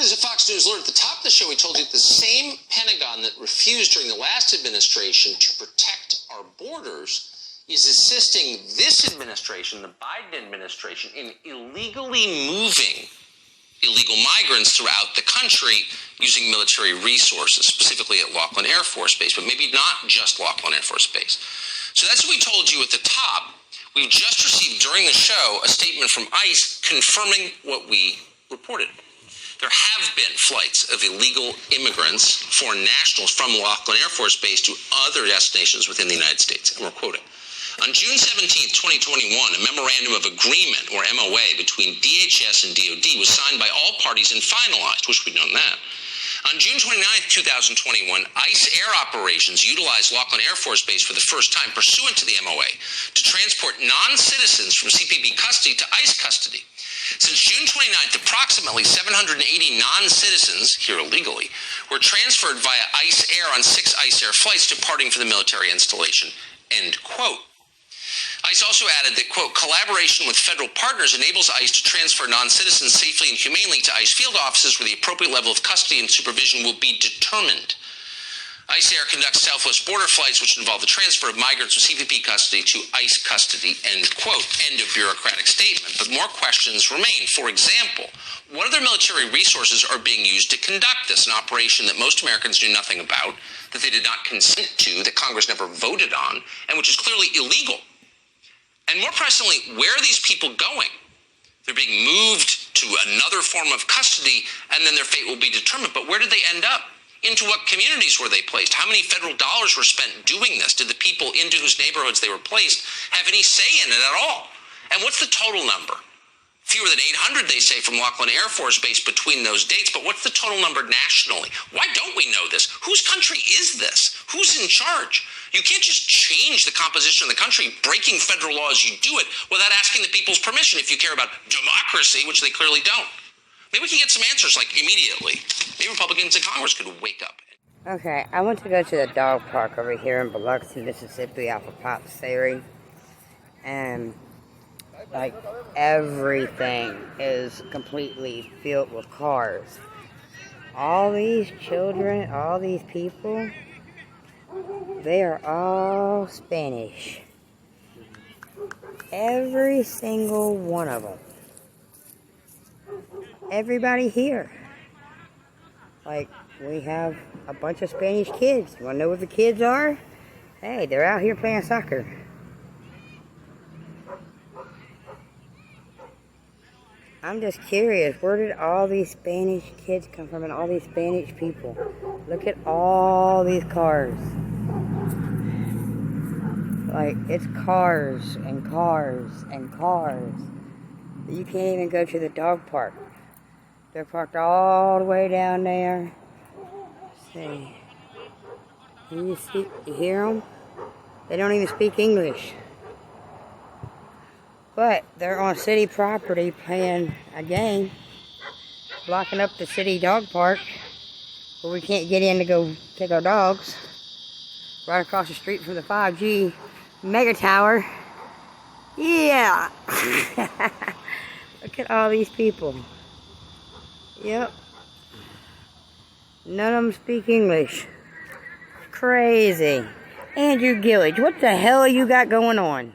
Eyewitness at Fox News learned at the top of the show, we told you the same Pentagon that refused during the last administration to protect our borders is assisting this administration, the Biden administration, in illegally moving illegal migrants throughout the country using military resources, specifically at Laughlin Air Force Base, but maybe not just Laughlin Air Force Base. So that's what we told you at the top. We've just received during the show a statement from ICE confirming what we reported. There have been flights of illegal immigrants, foreign nationals, from Laughlin Air Force Base to other destinations within the United States, and we're quoting. On June 17, 2021, a memorandum of agreement, or MOA, between DHS and DOD was signed by all parties and finalized. Wish we'd known that. On June 29, 2021, ICE air operations utilized Laughlin Air Force Base for the first time pursuant to the MOA to transport non-citizens from CPB custody to ICE custody. Since June 29th, approximately 780 non-citizens, here illegally, were transferred via ICE Air on 6 ICE Air flights departing for the military installation, end quote. ICE also added that, quote, collaboration with federal partners enables ICE to transfer non-citizens safely and humanely to ICE field offices where the appropriate level of custody and supervision will be determined. ICE Air conducts Southwest border flights which involve the transfer of migrants from CPP custody to ICE custody, end quote, end of bureaucratic statement. But more questions remain. For example, what other military resources are being used to conduct this, an operation that most Americans knew nothing about, that they did not consent to, that Congress never voted on, and which is clearly illegal? And more presently, where are these people going? They're being moved to another form of custody, and then their fate will be determined. But where did they end up? Into what communities were they placed? How many federal dollars were spent doing this? Did the people into whose neighborhoods they were placed have any say in it at all? And what's the total number? Fewer than 800, they say, from Laughlin Air Force Base between those dates. But what's the total number nationally? Why don't we know this? Whose country is this? Who's in charge? You can't just change the composition of the country, breaking federal law as you do it, without asking the people's permission if you care about democracy, which they clearly don't. Maybe we can get some answers, like, immediately. Maybe Republicans in Congress could wake up. Okay, I want to go to the dog park over here in Biloxi, Mississippi, off of Pops Ferry. And, like, everything is completely filled with cars. All these children, all these people, they are all Spanish. Every single one of them. Everybody here. Like, we have a bunch of Spanish kids. You want to know what the kids are? Hey, they're out here playing soccer. I'm just curious, where did all these Spanish kids come from and all these Spanish people? Look at all these cars. Like, it's cars and cars and cars. You can't even go to the dog park. They're parked all the way down there. Let's see. Can you see? You hear them? They don't even speak English. But they're on city property playing a game, blocking up the city dog park where we can't get in to go take our dogs. Right across the street from the 5G mega tower. Yeah. Look at all these people. Yep. None of them speak English. Crazy. Andrew Gillage, what the hell you got going on?